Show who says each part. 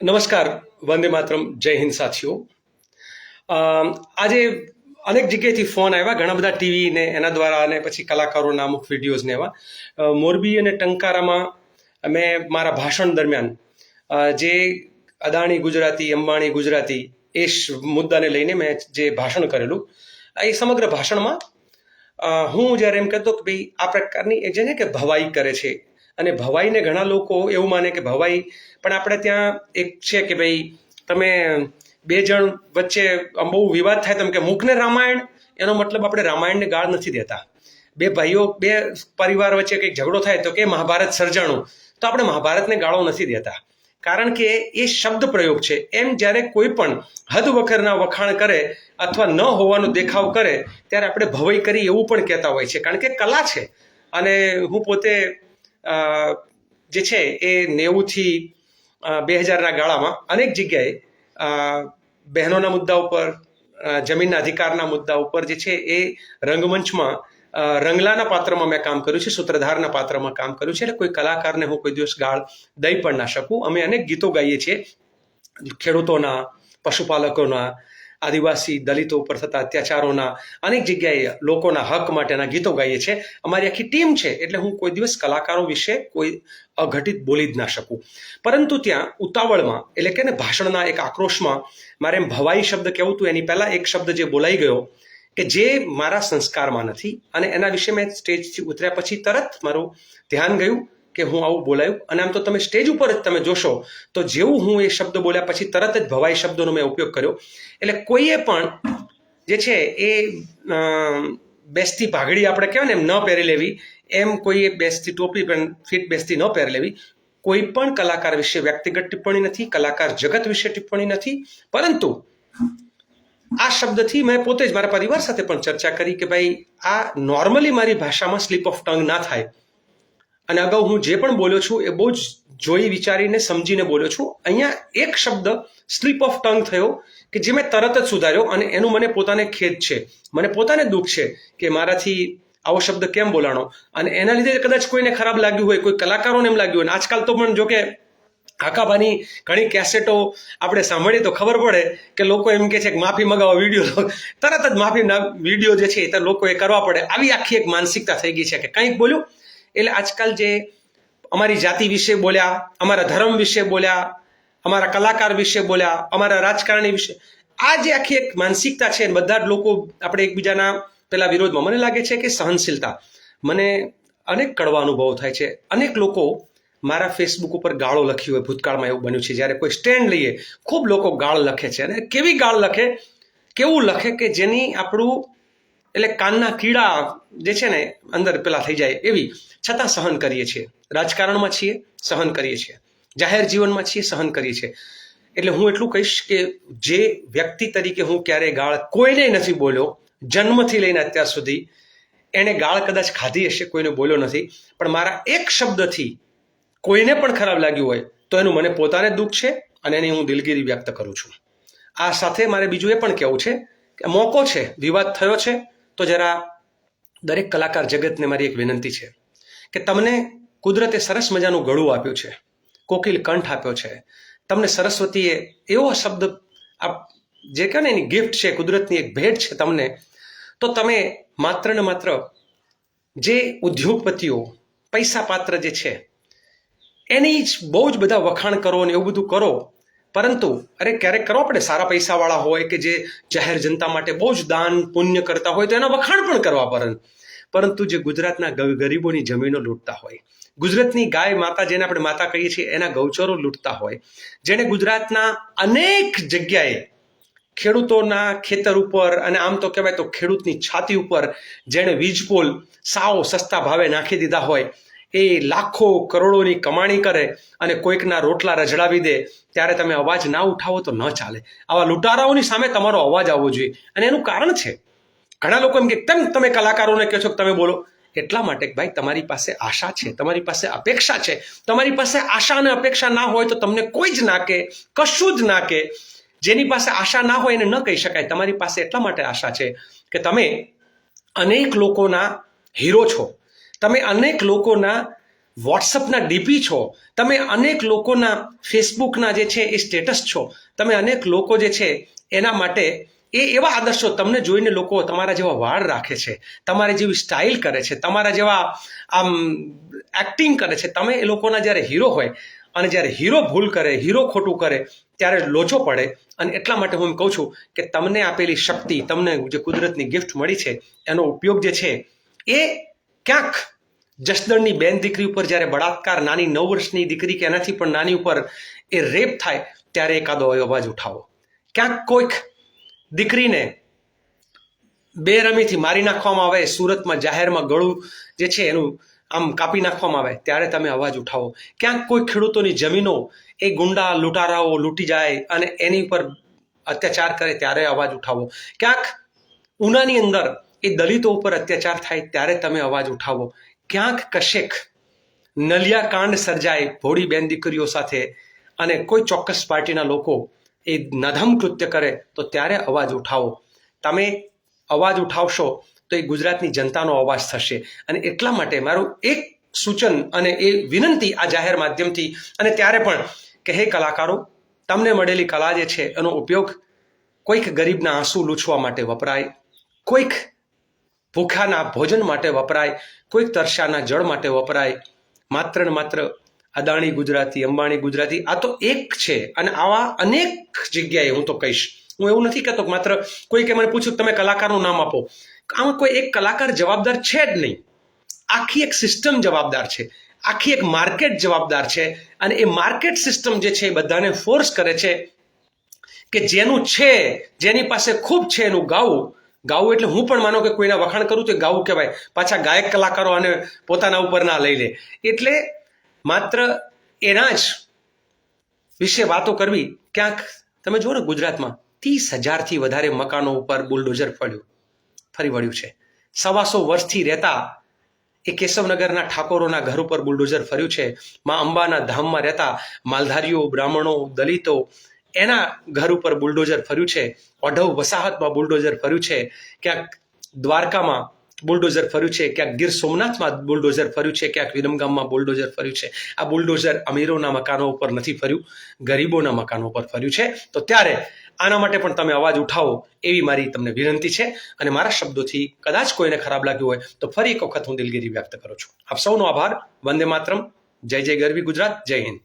Speaker 1: નમસ્કાર, વંદે માતરમ, જય હિન્દ સાથીઓ. આજે અનેક જગ્યાએથી ફોન આવ્યા, ઘણા બધા ટીવી ને એના દ્વારા અને પછી કલાકારોના અમુક વિડીયોઝ ને એવા. મોરબી અને ટંકારામાં મેં મારા ભાષણ દરમિયાન જે અદાણી ગુજરાતી, અંબાણી ગુજરાતી એ મુદ્દાને લઈને મેં જે ભાષણ કરેલું, એ સમગ્ર ભાષણમાં હું જ્યારે એમ કહેતો કે ભાઈ આ પ્રકારની એ જેને કે ભવાઈ કરે છે, અને ભવાઈને ઘણા લોકો એવું માને કે ભવાઈ પણ આપણે ત્યાં એક છે કે ભાઈ તમે બે જણ વચ્ચે બહુ વિવાદ થાય, તમે કે મૂકને રામાયણ, એનો મતલબ આપણે રામાયણને ગાળ નથી દેતા. બે ભાઈઓ, બે પરિવાર વચ્ચે કંઈક ઝઘડો થાય તો કે મહાભારત સર્જાણું, તો આપણે મહાભારતને ગાળો નથી દેતા, કારણ કે એ શબ્દ પ્રયોગ છે. એમ જ્યારે કોઈ પણ હદ વખરના વખાણ કરે અથવા ન હોવાનો દેખાવ કરે ત્યારે આપણે ભવાઈ કરી એવું પણ કહેતા હોય છે, કારણ કે કલા છે. અને હું પોતે જે છે એ 90થી 2000ના ગાળામાં અનેક જગ્યાએ બહેનોના મુદ્દા ઉપર, જમીનના અધિકારના મુદ્દા ઉપર જે છે એ રંગમંચમાં રંગલાના પાત્રમાં મેં કામ કર્યું છે, સૂત્રધારના પાત્રમાં કામ કર્યું છે. એટલે કોઈ કલાકારને હું કોઈ દિવસ ગાળ દઈ પણ ના શકું. અમે અનેક ગીતો ગાઈએ છીએ, ખેડૂતોના, પશુપાલકોના, આદિવાસી દલિતો ઉપર થતા અત્યાચારોના, અનેક જગ્યાએ લોકોના હક માટેના ગીતો ગાઈએ છીએ. અમારી આખી ટીમ છે, એટલે હું કોઈ દિવસ કલાકારો વિશે કોઈ અઘટિત બોલી જ ના શકું. પરંતુ ત્યાં ઉતાવળમાં, એટલે કે ને ભાષણના એક આક્રોશમાં મારે એમ ભવાઈ શબ્દ કહેવું હતું, એની પહેલા એક શબ્દ જે બોલાઈ ગયો કે જે મારા સંસ્કારમાં નથી, અને એના વિશે મેં સ્ટેજથી ઉતર્યા પછી તરત મારું ધ્યાન ગયું કે હું આવું બોલાયું. અને આમ તો તમે સ્ટેજ ઉપર જ તમે જોશો તો જેવું હું એ શબ્દ બોલ્યા પછી તરત જ ભવાઈ શબ્દોનો મેં ઉપયોગ કર્યો. એટલે કોઈએ પણ જે છે એ બેસતી ભાગડી આપણે કહેવાય ને એમ ન પહેરી લેવી, એમ કોઈએ બેસતી ટોપી પણ ફિટ બેસતી ન પહેરી લેવી. કોઈ પણ કલાકાર વિશે વ્યક્તિગત ટિપ્પણી નથી, કલાકાર જગત વિશે ટિપ્પણી નથી. પરંતુ આ શબ્દથી મેં પોતે જ મારા પરિવાર સાથે પણ ચર્ચા કરી કે ભાઈ આ નોર્મલી મારી ભાષામાં સ્લીપ ઓફ ટંગ ના થાય. અને અગાઉ હું જે પણ બોલ્યો છું એ બહુ જ જોઈ વિચારીને સમજીને બોલ્યો છું. અહીંયા એક શબ્દ સ્લીપ ઓફ ટંગ થયો કે જે મેં તરત જ સુધાર્યો, અને એનું મને પોતાને ખેદ છે, મને પોતાને દુઃખ છે કે મારાથી આવો શબ્દ કેમ બોલાણો. અને એના લીધે કદાચ કોઈને ખરાબ લાગ્યું હોય, કોઈ કલાકારોને એમ લાગ્યું હોય. આજકાલ તો પણ જો કે હાકાબાની ઘણી કેસેટો આપણે સાંભળીએ તો ખબર પડે કે લોકો એમ કે છે કે માફી મગાવો વિડીયો, તરત જ માફીના વિડીયો જે છે એ લોકોએ કરવા પડે. આવી આખી એક માનસિકતા થઈ ગઈ છે કે કંઈક બોલ્યું એટલે આજકાલ જે અમારી જાતિ વિશે બોલ્યા, અમારા ધર્મ વિશે બોલ્યા, અમારા કલાકાર વિશે બોલ્યા, અમારા રાજકારણી વિશે, આ જે આખી એક માનસિકતા છે, બધા જ લોકો આપણે એકબીજાના પેલા વિરોધમાં. મને લાગે છે કે સહનશીલતા, મને અનેક કડવા અનુભવો થાય છે. અનેક લોકો મારા ફેસબુક ઉપર ગાળો લખી હોય, ભૂતકાળમાં એવું બન્યું છે, જ્યારે કોઈ સ્ટેન્ડ લઈએ ખૂબ લોકો ગાળ લખે છે, અને કેવી ગાળ લખે, કેવું લખે કે જેની આપણું એટલે કાનના કીડા જે છે ને અંદર પેલા થઈ જાય એવી, છતાં સહન કરીએ છીએ. રાજકારણમાં છીએ, સહન કરીએ છીએ, જાહેર જીવનમાં છીએ, સહન કરીએ છીએ. એટલે હું એટલું કહીશ કે જે વ્યક્તિ તરીકે હું ક્યારેય ગાળ કોઈને નથી બોલ્યો, જન્મથી લઈને અત્યાર સુધી. એણે ગાળ કદાચ ખાધી હશે, કોઈને બોલ્યો નથી, પણ મારા એક શબ્દથી કોઈને પણ ખરાબ લાગ્યું હોય તો એનું મને પોતાને દુઃખ છે, અને એની હું દિલગીરી વ્યક્ત કરું છું. આ સાથે મારે બીજું એ પણ કહેવું છે કે મોકો છે, વિવાદ થયો છે, તો જરા દરેક કલાકાર જગતને મારી એક વિનંતી છે કે તમને કુદરતે સરસ મજાનું ગળું આપ્યું છે, કોકિલ કંઠ આપ્યો છે, તમને સરસ્વતીએ એવો શબ્દ જે કહે ને એની ગિફ્ટ છે, કુદરતની એક ભેટ છે તમને. તો તમે માત્ર ને માત્ર જે ઉદ્યોગપતિઓ પૈસા પાત્ર જે છે એની જ બહુ જ બધા વખાણ કરો ને એવું બધું કરો, પરંતુ અરે ક્યારેક કરો આપણે સારા પૈસાવાળા હોય કે જે જાહેર જનતા માટે બહુ જ દાન પુણ્ય કરતા હોય તો એના વખાણ પણ કરવા પડે. પરંતુ જે ગુજરાતના ગરીબોની જમીનો લૂંટતા હોય, ગુજરાતની ગાય માતા જેને આપણે માતા કહીએ છીએ એના ગૌચરો લૂંટતા હોય, જેને ગુજરાતના અનેક જગ્યાએ ખેડૂતોના ખેતર ઉપર, અને આમ તો કહેવાય તો ખેડૂતની છાતી ઉપર જેણે વીજપોલ સાવ સસ્તા ભાવે નાખી દીધા હોય, એ લાખો કરોડોની કમાણી કરે અને કોઈકના રોટલા રજડાવી દે, ત્યારે તમે અવાજ ના ઉઠાવો તો ન ચાલે. આવા લૂંટારાઓની સામે તમારો અવાજ આવવો જોઈએ. અને એનું કારણ છે, ઘણા લોકો એમ કે તમે કલાકારોને કહો છો કે તમે બોલો, એટલા માટે કે ભાઈ તમારી પાસે આશા છે, તમારી પાસે અપેક્ષા છે. તમારી પાસે આશા અને અપેક્ષા ના હોય તો તમને કોઈ જ ના કે, કશું જ ના કે. જેની પાસે આશા ના હોય એને ન કહી શકાય. તમારી પાસે એટલા માટે આશા છે કે તમે અનેક લોકોના હીરો છો, તમે અનેક લોકોના વોટ્સઅપના ડીપી છો, તમે અનેક લોકોના ફેસબુકના જે છે એ સ્ટેટસ છો, તમે અનેક લોકો જે છે એના માટે એ એવા આદર્શો તમને જોઈને લોકો તમારા જેવા વાળ રાખે છે, તમારી જેવી સ્ટાઇલ કરે છે, તમારા જેવા આમ એક્ટિંગ કરે છે. તમે એ લોકોના જ્યારે હીરો હોય અને જ્યારે હીરો ભૂલ કરે, હીરો ખોટું કરે ત્યારે લોચો પડે. અને એટલા માટે હું એમ કહું છું કે તમને આપેલી શક્તિ, તમને જે કુદરતની ગિફ્ટ મળી છે એનો ઉપયોગ જે છે એ ક્યાંક જસદણની બેન દીકરી ઉપર જ્યારે બળાત્કાર, નાની 9 વર્ષની દીકરી કે એનાથી પણ નાની ઉપર એ રેપ થાય ત્યારે એકાદો અવાજ ઉઠાવો. ક્યાંક કોઈક દીકરીને બેરમીથી મારી નાખવામાં આવે, સુરતમાં જાહેરમાં ગળું જે છે એનું આમ કાપી નાખવામાં આવે ત્યારે તમે અવાજ ઉઠાવો. ક્યાંક કોઈ ખેડૂતોની જમીનો એ ગુંડા લૂંટારાઓ લૂંટી જાય અને એની પર અત્યાચાર કરે ત્યારે અવાજ ઉઠાવો. ક્યાંક ઉનાની અંદર એ દલિતો ઉપર અત્યાચાર થાય ત્યારે તમે અવાજ ઉઠાવો. ક્યાંક કશેક નલિયા કાંડ સર્જાય ભોળી બેન દીકરીઓ સાથે અને કોઈ ચોક્કસ પાર્ટીના લોકો એ નધમ કૃત્ય કરે તો ત્યારે અવાજ ઉઠાવો. તમે અવાજ ઉઠાવશો તો એ ગુજરાતની જનતાનો અવાજ થશે. અને એટલા માટે મારું એક સૂચન અને એ વિનંતી આ જાહેર માધ્યમથી, અને ત્યારે પણ કે હે કલાકારો, તમને મળેલી કલા જે છે એનો ઉપયોગ કોઈક ગરીબના આંસુ લૂછવા માટે વપરાય, કોઈક ભૂખ્યાના ભોજન માટે વપરાય, કોઈક તરસ્યાના જળ માટે વપરાય. માત્ર ને માત્ર અદાણી ગુજરાતી, અંબાણી ગુજરાતી આ તો એક છે. અને આવા અનેક જગ્યાએ હું તો કહીશ, હું એવું નથી કહેતો કે માત્ર કોઈકે મને પૂછ્યું તમે કલાકારનું નામ આપો, આમાં કોઈ એક કલાકાર જવાબદાર છે જ નહીં. આખી એક સિસ્ટમ જવાબદાર છે, આખી એક માર્કેટ જવાબદાર છે. અને એ માર્કેટ સિસ્ટમ જે છે એ બધાને ફોર્સ કરે છે કે જેનું છે, જેની પાસે ખૂબ છે એનું ગાવું. ગાવું એટલે હું પણ માનો કે કોઈના વખાણ કરું તો ગાવું કહેવાય. પાછા ગાયક કલાકારો આને પોતાના ઉપર ના લઈ લે. એટલે માત્ર એના જ વિશે વાતો કરવી. ક્યાંક તમે જુઓ ને ગુજરાતમાં 30,000થી વધારે મકાનો ઉપર બુલડોઝર ફરી વળ્યું છે. 125 વર્ષથી રહેતા એ કેશવનગરના ઠાકોરોના ઘર ઉપર બુલડોઝર ફર્યું છે. માં અંબાના ધામમાં રહેતા માલધારીઓ, બ્રાહ્મણો, દલિતો એના ઘર ઉપર બુલડોઝર ફર્યું છે. ઓઢવ વસાહતમાં બુલડોઝર ફર્યું છે. ક્યાંક દ્વારકામાં બુલડોઝર ફર્યું છે, ક્યાંક ગીર સોમનાથમાં બુલડોઝર ફર્યું છે, ક્યાંક વિરમગામમાં બુલડોઝર ફર્યું છે. આ બુલડોઝર અમીરોના મકાનો ઉપર નથી ફર્યું, ગરીબોના મકાનો ઉપર ફર્યું છે. તો ત્યારે આના માટે પણ તમે અવાજ ઉઠાવો એવી મારી તમને વિનંતી છે. અને મારા શબ્દોથી કદાચ કોઈને ખરાબ લાગ્યું હોય તો ફરી એક વખત હું દિલગીરી વ્યક્ત કરું છું. આપ સૌનો આભાર. વંદે માતરમ. જય જય ગરવી ગુજરાત. જય હિન્દ.